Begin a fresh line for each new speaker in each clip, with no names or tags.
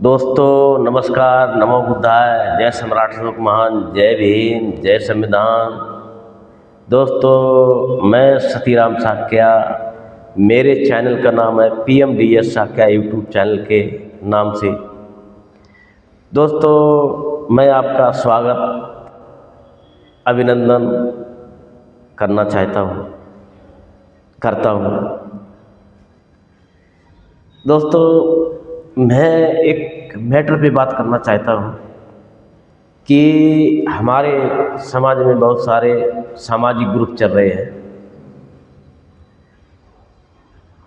दोस्तों नमस्कार, नमो बुद्धाय, जय सम्राट अशोक महान, जय भीम, जय संविधान। दोस्तों मैं सतीराम साक्या, मेरे चैनल का नाम है PMDS साक्या यूट्यूब चैनल के नाम से। दोस्तों मैं आपका स्वागत अभिनंदन करना करता हूँ। दोस्तों मैं एक मैटर पे बात करना चाहता हूँ कि हमारे समाज में बहुत सारे सामाजिक ग्रुप चल रहे हैं,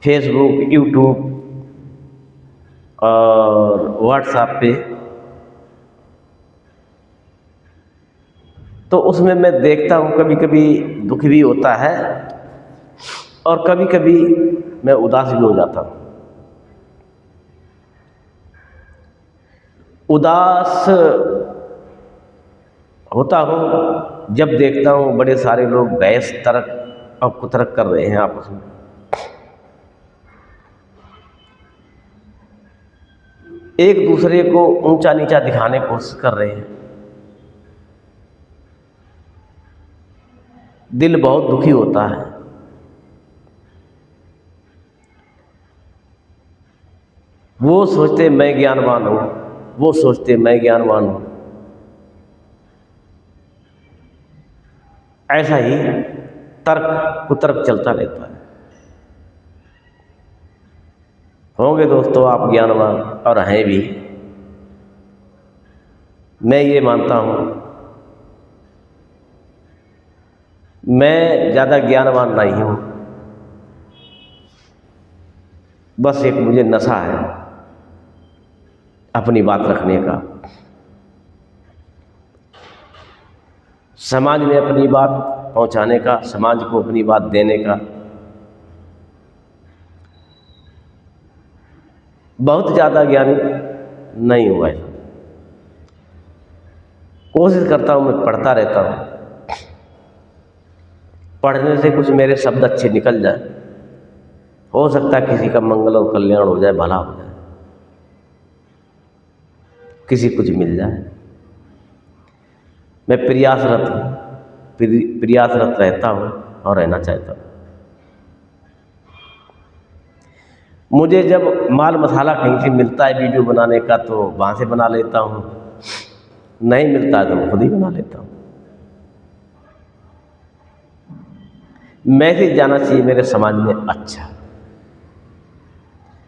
फेसबुक, यूट्यूब और व्हाट्सएप पे। तो उसमें मैं देखता हूँ, कभी कभी दुख भी होता है और कभी कभी मैं उदास भी हो जाता हूँ। उदास होता हूँ जब देखता हूँ बड़े सारे लोग बहस तर्क और कुतर्क कर रहे हैं आपस में। एक दूसरे को ऊंचा नीचा दिखाने की कोशिश कर रहे हैं। दिल बहुत दुखी होता है। वो सोचते मैं ज्ञानवान हूँ, वो सोचते मैं ज्ञानवान हूँ। ऐसा ही तर्क कुतर्क चलता रहता है। होंगे दोस्तों आप ज्ञानवान, और हैं भी। मैं ये मानता हूँ मैं ज़्यादा ज्ञानवान नहीं हूँ, बस एक मुझे नशा है अपनी बात रखने का, समाज में अपनी बात पहुंचाने का, समाज को अपनी बात देने का। बहुत ज़्यादा ज्ञानी नहीं हुआ है। कोशिश करता हूँ, मैं पढ़ता रहता हूँ, पढ़ने से कुछ मेरे शब्द अच्छे निकल जाए। हो सकता है किसी का मंगल और कल्याण हो जाए, भला हो जाए, किसी कुछ मिल जाए। मैं प्रयासरत हूँ, प्रयासरत रहता हूँ और रहना चाहता हूँ। मुझे जब माल मसाला कहीं से मिलता है वीडियो बनाने का तो वहाँ से बना लेता हूँ, नहीं मिलता है तो मैं खुद ही बना लेता हूँ। मैसेज जाना चाहिए मेरे समाज में अच्छा।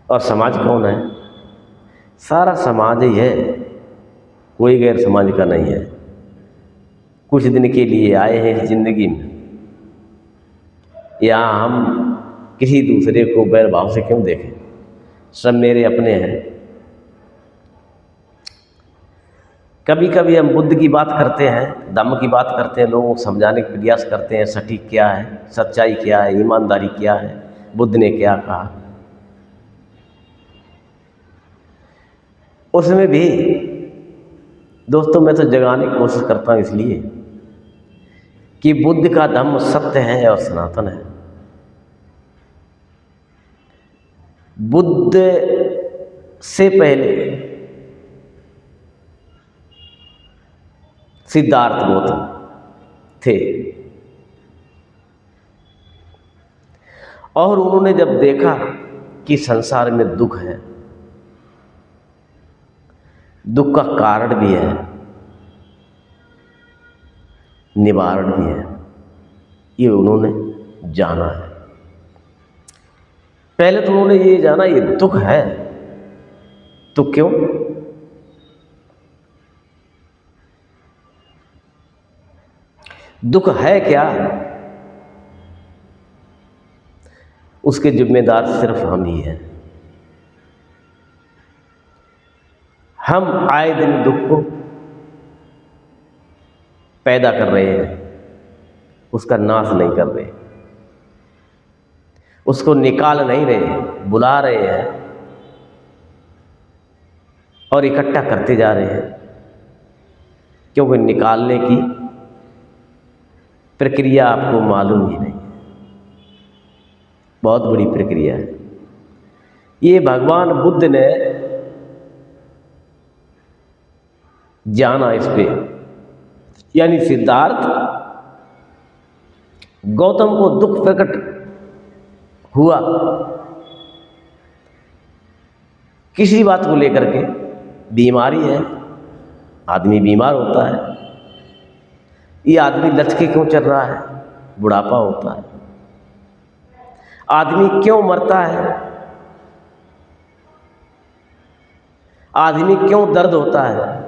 और समाज कौन है? सारा समाज ही है, कोई गैर समाज का नहीं है। कुछ दिन के लिए आए हैं इस जिंदगी में, यहाँ हम किसी दूसरे को बैर भाव से क्यों देखें? सब मेरे अपने हैं। कभी कभी हम बुद्ध की बात करते हैं, धम्म की बात करते हैं, लोगों को समझाने का प्रयास करते हैं, सटीक क्या है, सच्चाई क्या है, ईमानदारी क्या है, बुद्ध ने क्या कहा। उसमें भी दोस्तों मैं तो जगाने की कोशिश करता हूँ, इसलिए कि बुद्ध का धम्म सत्य है और सनातन है। बुद्ध से पहले सिद्धार्थ गौतम थे, और उन्होंने जब देखा कि संसार में दुख है, दुख का कारण भी है, निवारण भी है, ये उन्होंने जाना है। पहले तो उन्होंने ये जाना ये दुख है तो क्यों? दुख है क्या, उसके जिम्मेदार सिर्फ हम ही हैं। हम आए दिन दुख को पैदा कर रहे हैं, उसका नाश नहीं कर रहे, उसको निकाल नहीं रहे, बुला रहे हैं और इकट्ठा करते जा रहे हैं। क्योंकि निकालने की प्रक्रिया आपको मालूम ही नहीं, बहुत बड़ी प्रक्रिया है। ये भगवान बुद्ध ने जाना इस पे, यानी सिद्धार्थ गौतम को दुख प्रकट हुआ किसी बात को लेकर के। बीमारी है, आदमी बीमार होता है, ये आदमी लचके क्यों चल रहा है, बुढ़ापा होता है, आदमी क्यों मरता है, आदमी क्यों दर्द होता है,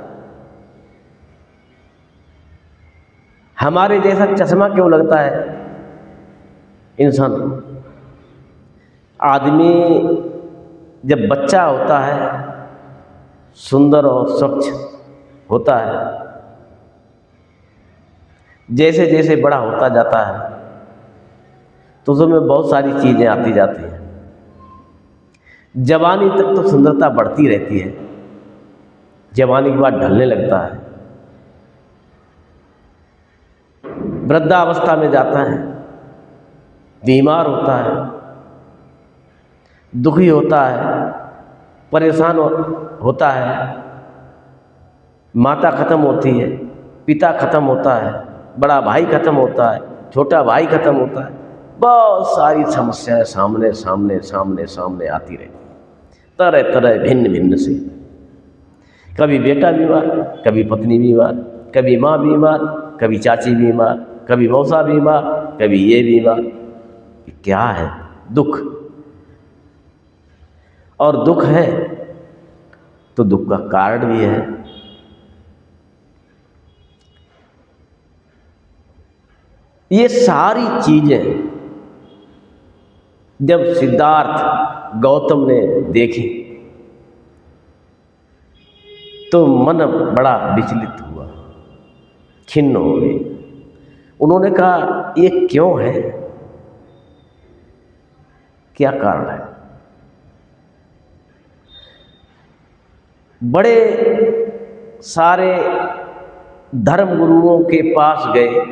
हमारे जैसा चश्मा क्यों लगता है इंसान। आदमी जब बच्चा होता है, सुंदर और स्वच्छ होता है, जैसे जैसे बड़ा होता जाता है तो उसमें बहुत सारी चीज़ें आती जाती हैं। जवानी तक तो सुंदरता बढ़ती रहती है, जवानी के बाद ढलने लगता है, वृद्धावस्था में जाता है, बीमार होता है, दुखी होता है, परेशान होता है, माता खत्म होती है, पिता खत्म होता है, बड़ा भाई खत्म होता है, छोटा भाई खत्म होता है, बहुत सारी समस्याएं सामने सामने सामने सामने आती रहती हैं, तरह तरह भिन्न भिन्न से। कभी बेटा बीमार, कभी पत्नी बीमार, कभी माँ बीमार, कभी चाची बीमार, कभी मौसा बीमार, कभी ये बीमार। क्या है? दुख। और दुख है तो दुख का कारण भी है। ये सारी चीजें जब सिद्धार्थ गौतम ने देखी तो मन बड़ा विचलित हुआ, खिन्न हो गए। उन्होंने कहा, ये क्यों है, क्या कारण है? बड़े सारे धर्म गुरुओं के पास गए,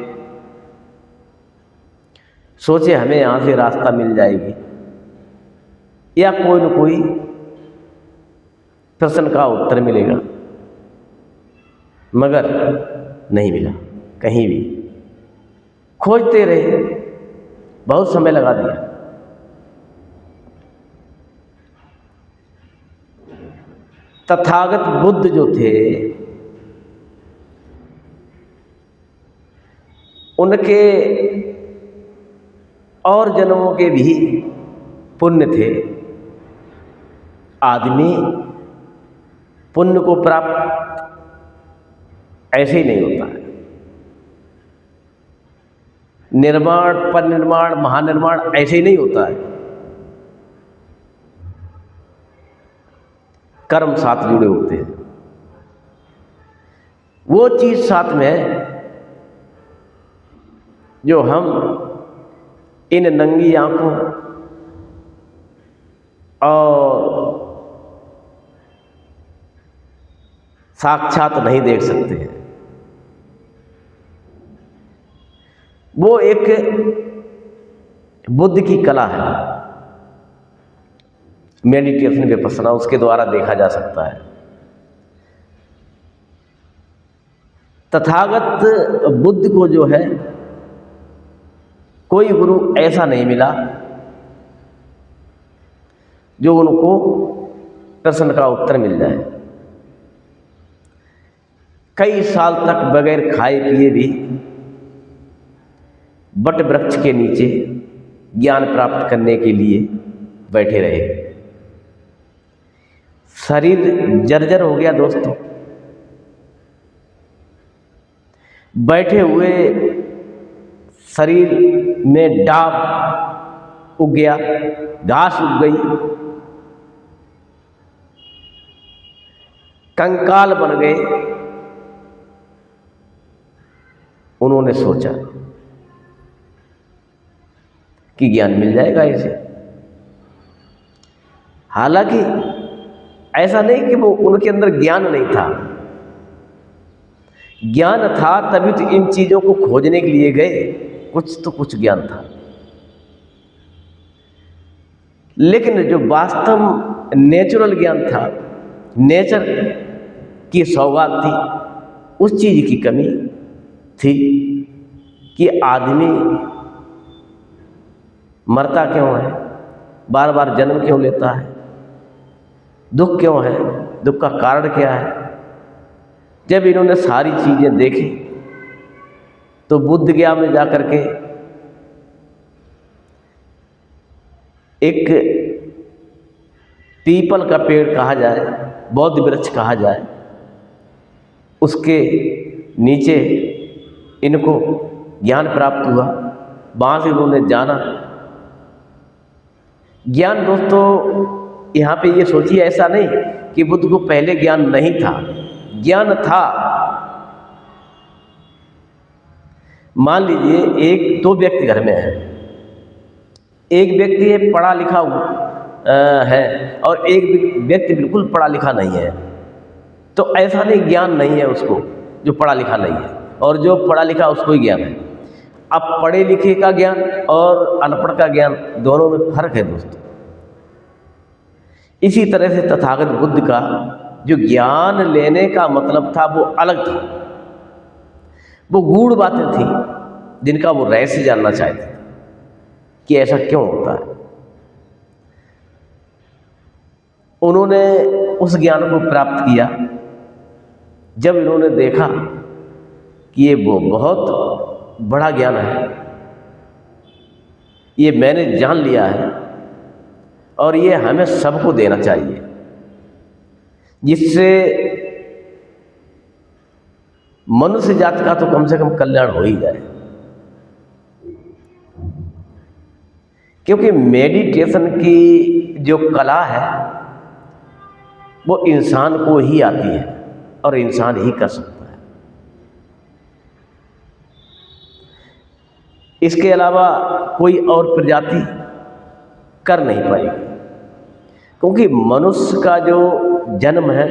सोचे हमें यहाँ से रास्ता मिल जाएगी या कोई न कोई प्रश्न का उत्तर मिलेगा, मगर नहीं मिला। कहीं भी खोजते रहे, बहुत समय लगा दिया। तथागत बुद्ध जो थे, उनके और जन्मों के भी पुण्य थे। आदमी पुण्य को प्राप्त ऐसे ही नहीं होता है। निर्माण, परिनिर्माण, महानिर्माण ऐसे ही नहीं होता है। कर्म साथ जुड़े होते हैं। वो चीज साथ में है जो हम इन नंगी आंखों और साक्षात नहीं देख सकते हैं। वो एक बुद्ध की कला है, मेडिटेशन विपश्यना, उसके द्वारा देखा जा सकता है। तथागत बुद्ध को जो है कोई गुरु ऐसा नहीं मिला जो उनको प्रश्न का उत्तर मिल जाए। कई साल तक बगैर खाए पिए भी बट वृक्ष के नीचे ज्ञान प्राप्त करने के लिए बैठे रहे। शरीर जर्जर हो गया दोस्तों, बैठे हुए शरीर में डाब उग गया, घास उग गई, कंकाल बन गए। उन्होंने सोचा कि ज्ञान मिल जाएगा इसे। हालांकि ऐसा नहीं कि वो उनके अंदर ज्ञान नहीं था, ज्ञान था, तभी तो इन चीजों को खोजने के लिए गए। कुछ तो कुछ ज्ञान था, लेकिन जो वास्तव नेचुरल ज्ञान था, नेचर की सौगात थी, उस चीज़ की कमी थी कि आदमी मरता क्यों है, बार बार जन्म क्यों लेता है, दुख क्यों है, दुख का कारण क्या है। जब इन्होंने सारी चीज़ें देखी तो बुद्ध गया में जाकर के एक पीपल का पेड़ कहा जाए, बौद्ध वृक्ष कहा जाए, उसके नीचे इनको ज्ञान प्राप्त हुआ। वहाँ से इन्होंने जाना। ज्ञान दोस्तों यहाँ पे ये सोचिए, ऐसा नहीं कि बुद्ध को पहले ज्ञान नहीं था, ज्ञान था। मान लीजिए एक दो व्यक्ति घर में है, एक व्यक्ति है पढ़ा लिखा है और एक व्यक्ति बिल्कुल पढ़ा लिखा नहीं है, तो ऐसा नहीं ज्ञान नहीं है उसको जो पढ़ा लिखा नहीं है, और जो पढ़ा लिखा उसको ही ज्ञान है। अब पढ़े लिखे का ज्ञान और अनपढ़ का ज्ञान दोनों में फर्क है दोस्तों। इसी तरह से तथागत बुद्ध का जो ज्ञान लेने का मतलब था वो अलग था। वो गूढ़ बातें थी जिनका वो रहस्य जानना चाहते थे कि ऐसा क्यों होता है। उन्होंने उस ज्ञान को प्राप्त किया जब इन्होंने देखा कि ये वो बहुत बड़ा ज्ञान है, ये मैंने जान लिया है और ये हमें सबको देना चाहिए, जिससे मनुष्य जाति का तो कम से कम कल्याण हो ही जाए। क्योंकि मेडिटेशन की जो कला है वो इंसान को ही आती है और इंसान ही कर सकता है। इसके अलावा कोई और प्रजाति कर नहीं पाएगी, क्योंकि मनुष्य का जो जन्म है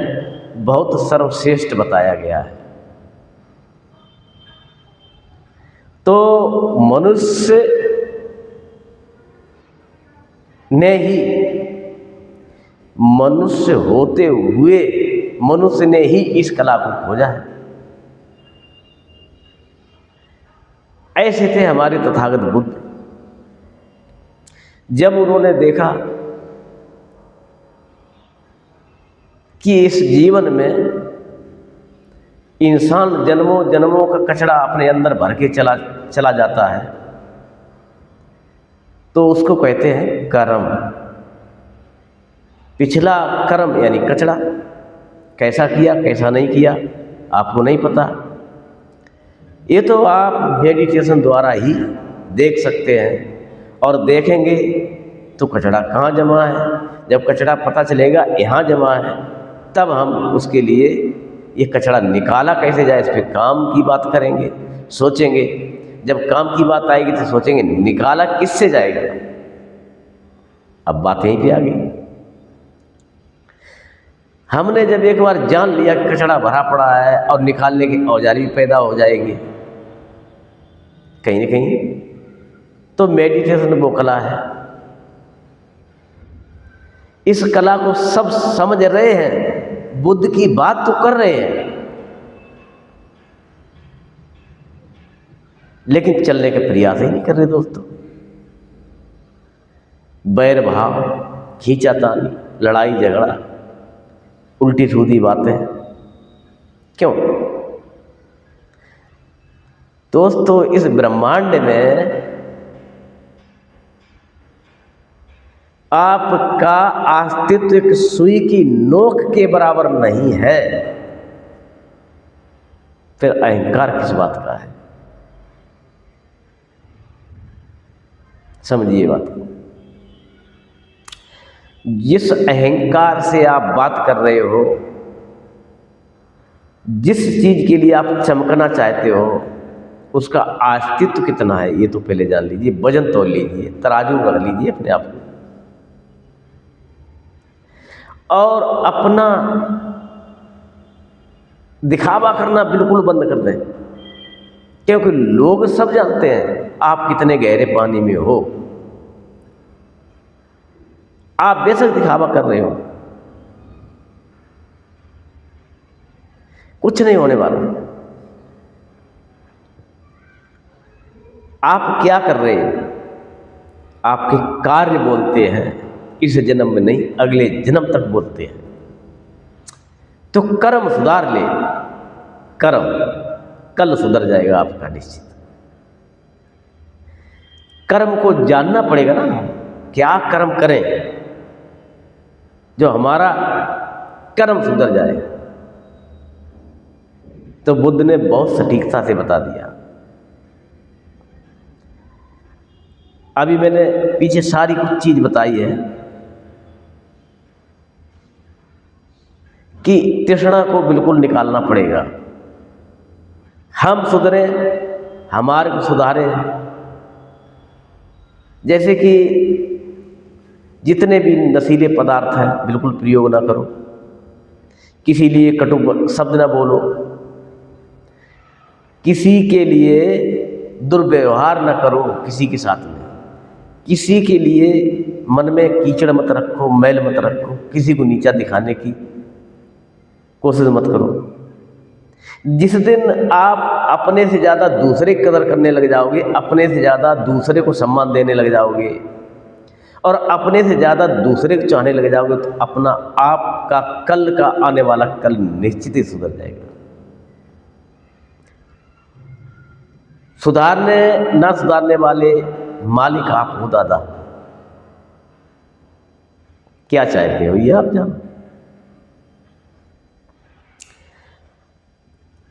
बहुत सर्वश्रेष्ठ बताया गया है। तो मनुष्य ने ही, मनुष्य होते हुए मनुष्य ने ही इस कला को खोजा है। ऐसे थे हमारे तथागत बुद्ध। जब उन्होंने देखा कि इस जीवन में इंसान जन्मों जन्मों का कचरा अपने अंदर भर के चला जाता है, तो उसको कहते हैं कर्म। पिछला कर्म यानी कचरा, कैसा किया कैसा नहीं किया आपको नहीं पता। ये तो आप मेडिटेशन द्वारा ही देख सकते हैं, और देखेंगे तो कचरा कहाँ जमा है। जब कचरा पता चलेगा यहाँ जमा है, तब हम उसके लिए ये कचरा निकाला कैसे जाए इस पर काम की बात करेंगे, सोचेंगे। जब काम की बात आएगी तो सोचेंगे निकाला किससे जाएगा। अब बात यहीं पे आ गई। हमने जब एक बार जान लिया कि कचरा भरा पड़ा है और निकालने के औजार भी पैदा हो जाएंगे कहीं न कहीं, तो मेडिटेशन वो कला है। इस कला को सब समझ रहे हैं, बुद्ध की बात तो कर रहे हैं, लेकिन चलने के प्रयास ही नहीं कर रहे दोस्तों। बैर भाव, खींचातानी, लड़ाई झगड़ा, उल्टी सीधी बातें, क्यों दोस्तों? इस ब्रह्मांड में आपका अस्तित्व एक सुई की नोक के बराबर नहीं है, फिर अहंकार किस बात का है? समझिए बात को। जिस अहंकार से आप बात कर रहे हो, जिस चीज के लिए आप चमकना चाहते हो, उसका अस्तित्व कितना है ये तो पहले जान लीजिए। वजन तोल लीजिए, तराजू रख लीजिए अपने आप को, और अपना दिखावा करना बिल्कुल बंद कर दें, क्योंकि लोग सब जानते हैं आप कितने गहरे पानी में हो। आप बेशक दिखावा कर रहे हो, कुछ नहीं होने वाला। आप क्या कर रहे हैं, आपके कार्य बोलते हैं, इस जन्म में नहीं अगले जन्म तक बोलते हैं। तो कर्म सुधार ले, कर्म कल सुधर जाएगा आपका निश्चित। कर्म को जानना पड़ेगा ना, क्या कर्म करें जो हमारा कर्म सुधर जाए। तो बुद्ध ने बहुत सटीकता से बता दिया। अभी मैंने पीछे सारी कुछ चीज बताई है कि तृष्णा को बिल्कुल निकालना पड़ेगा। हम सुधरे, हमारे को सुधारे। जैसे कि जितने भी नशीले पदार्थ हैं बिल्कुल प्रयोग ना करो, किसी लिए कटु शब्द ना बोलो, किसी के लिए दुर्व्यवहार ना करो, किसी के साथ में किसी के लिए मन में कीचड़ मत रखो, मैल मत रखो, किसी को नीचा दिखाने की कोशिश मत करो। जिस दिन आप अपने से ज़्यादा दूसरे की कदर करने लग जाओगे, अपने से ज़्यादा दूसरे को सम्मान देने लग जाओगे और अपने से ज़्यादा दूसरे को चाहने लग जाओगे, तो अपना आपका कल का आने वाला कल निश्चित ही सुधर जाएगा। सुधारने ना सुधारने वाले मालिक आप हो दादा। क्या चाहते हो ये आप जानो।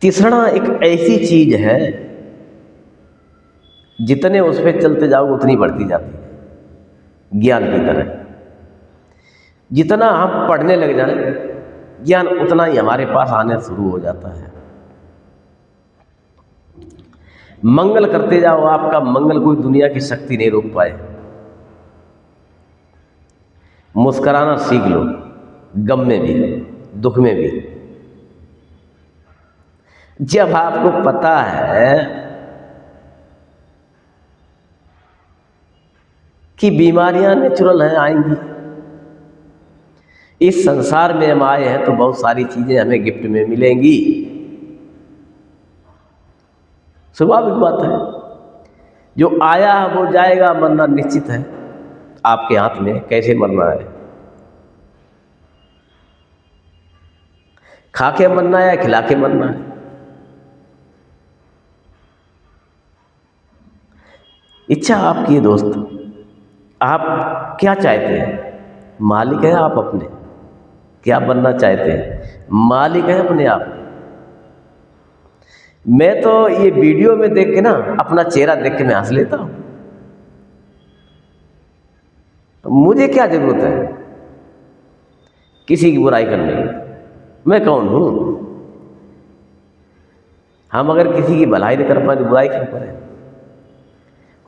तीसरा एक ऐसी चीज है जितने उस पर चलते जाओगे उतनी बढ़ती जाती है, ज्ञान की तरह। जितना हम पढ़ने लग जाएं ज्ञान उतना ही हमारे पास आने शुरू हो जाता है। मंगल करते जाओ, आपका मंगल कोई दुनिया की शक्ति नहीं रोक पाए। मुस्कुराना सीख लो, गम में भी दुख में भी। जब आपको पता है कि बीमारियां नेचुरल हैं, आएंगी, इस संसार में हम आए हैं तो बहुत सारी चीजें हमें गिफ्ट में मिलेंगी, स्वाभाविक बात है। जो आया है वो जाएगा, मरना निश्चित है। आपके हाथ में कैसे मरना है, खा के मरना है या खिला के मरना है। इच्छा आपकी है दोस्त, आप क्या चाहते हैं। मालिक है आप अपने, क्या बनना चाहते हैं, मालिक है अपने आप। मैं तो ये वीडियो में देख के ना अपना चेहरा देख के मैं हंस लेता हूं। मुझे क्या जरूरत है किसी की बुराई करने की, मैं कौन हूं। हम अगर किसी की भलाई नहीं कर पाए तो बुराई क्यों करें।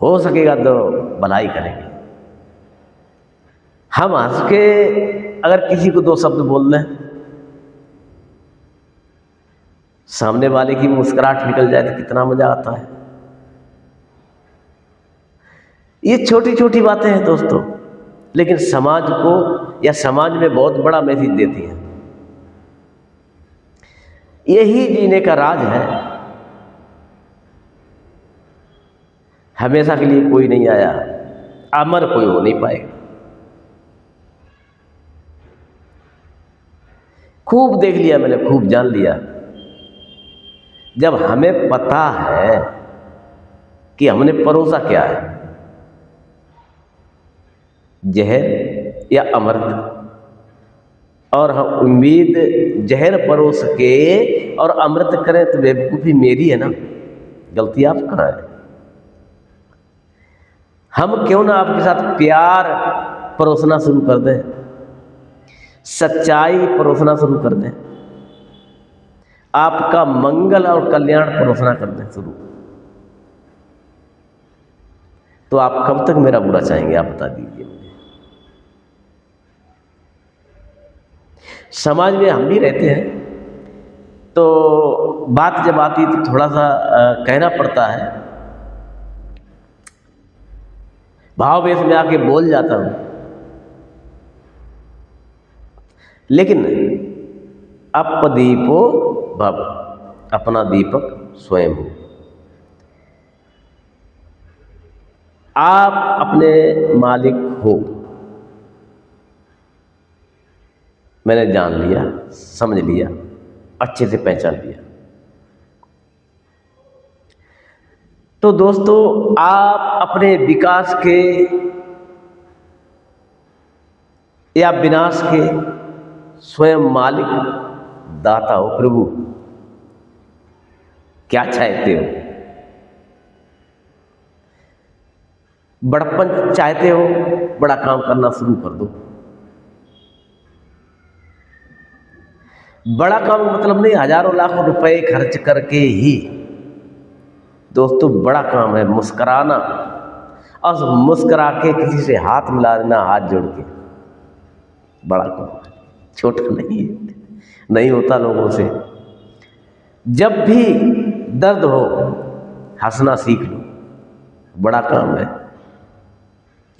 हो सकेगा तो भलाई करेंगे। हम हंस के अगर किसी को दो शब्द बोल दें, सामने वाले की मुस्कुराहट निकल जाए तो कितना मजा आता है। ये छोटी छोटी बातें हैं दोस्तों, लेकिन समाज को या समाज में बहुत बड़ा मैसेज देती हैं। यही जीने का राज है। हमेशा के लिए कोई नहीं आया, अमर कोई हो नहीं पाएगा। खूब देख लिया मैंने, खूब जान लिया। जब हमें पता है कि हमने परोसा क्या है, जहर या अमृत, और हम उम्मीद जहर परोस के और अमृत करें तो बेवकूफ़ी मेरी है ना, गलती आप कहाँ है। हम क्यों ना आपके साथ प्यार परोसना शुरू कर दें, सच्चाई परोसना शुरू कर दें, आपका मंगल और कल्याण परोसना कर दें शुरू। तो आप कब तक मेरा बुरा चाहेंगे, आप बता दीजिए मुझे। समाज में हम भी रहते हैं तो बात जब आती तो थोड़ा सा कहना पड़ता है, भाववेश में आके बोल जाता हूं। लेकिन अपदीपो भव, अपना दीपक स्वयं हो। आप अपने मालिक हो, मैंने जान लिया, समझ लिया, अच्छे से पहचान लिया। तो दोस्तों, आप अपने विकास के या विनाश के स्वयं मालिक दाता हो। प्रभु क्या चाहते हो? बड़प्पन चाहते हो? बड़ा काम करना शुरू कर दो। बड़ा काम मतलब नहीं हजारों लाखों रुपए खर्च करके ही। दोस्तों, बड़ा काम है मुस्कुराना, और मुस्कुरा के किसी से हाथ मिला देना, हाथ जोड़ के। बड़ा काम है, छोटा नहीं है, नहीं होता लोगों से। जब भी दर्द हो, हंसना सीख लो, बड़ा काम है।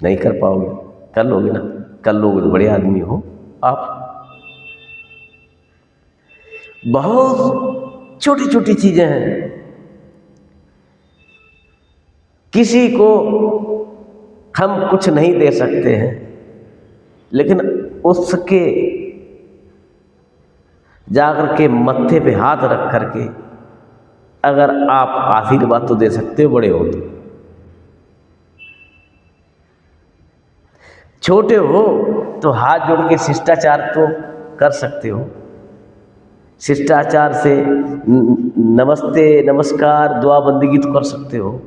नहीं कर पाओगे, कर लोगे ना, कर लोगे तो बड़े आदमी हो आप। बहुत छोटी छोटी चीजें हैं। किसी को हम कुछ नहीं दे सकते हैं, लेकिन उसके जाकर के मत्थे पे हाथ रख करके अगर आप आशीर्वाद तो दे सकते हो, बड़े हो तो। छोटे हो तो हाथ जोड़ के शिष्टाचार तो कर सकते हो। शिष्टाचार से नमस्ते, नमस्कार, दुआ बंदगी तो कर सकते हो।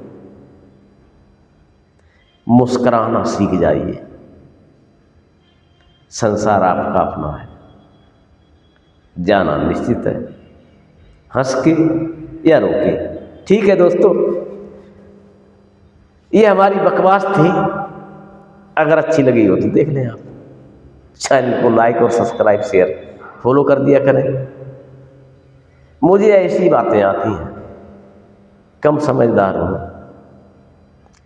मुस्कुराना सीख जाइए। संसार आपका अपना है, जाना निश्चित है, हंस के या रो के। ठीक है दोस्तों, ये हमारी बकवास थी। अगर अच्छी लगी हो तो देख लें आप। चैनल को लाइक और सब्सक्राइब, शेयर, फॉलो कर दिया करें। मुझे ऐसी बातें आती हैं, कम समझदार हो,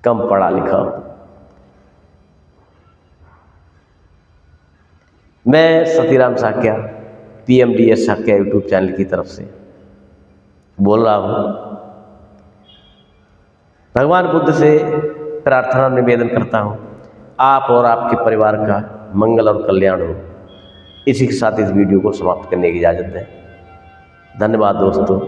कम पढ़ा लिखा हो। मैं Satiram Sakya, PMDS Sakya YouTube channel की तरफ से बोल रहा हूँ। भगवान बुद्ध से प्रार्थना निवेदन करता हूँ, आप और आपके परिवार का मंगल और कल्याण हो। इसी के साथ इस वीडियो को समाप्त करने की इजाज़त दें। धन्यवाद दोस्तों।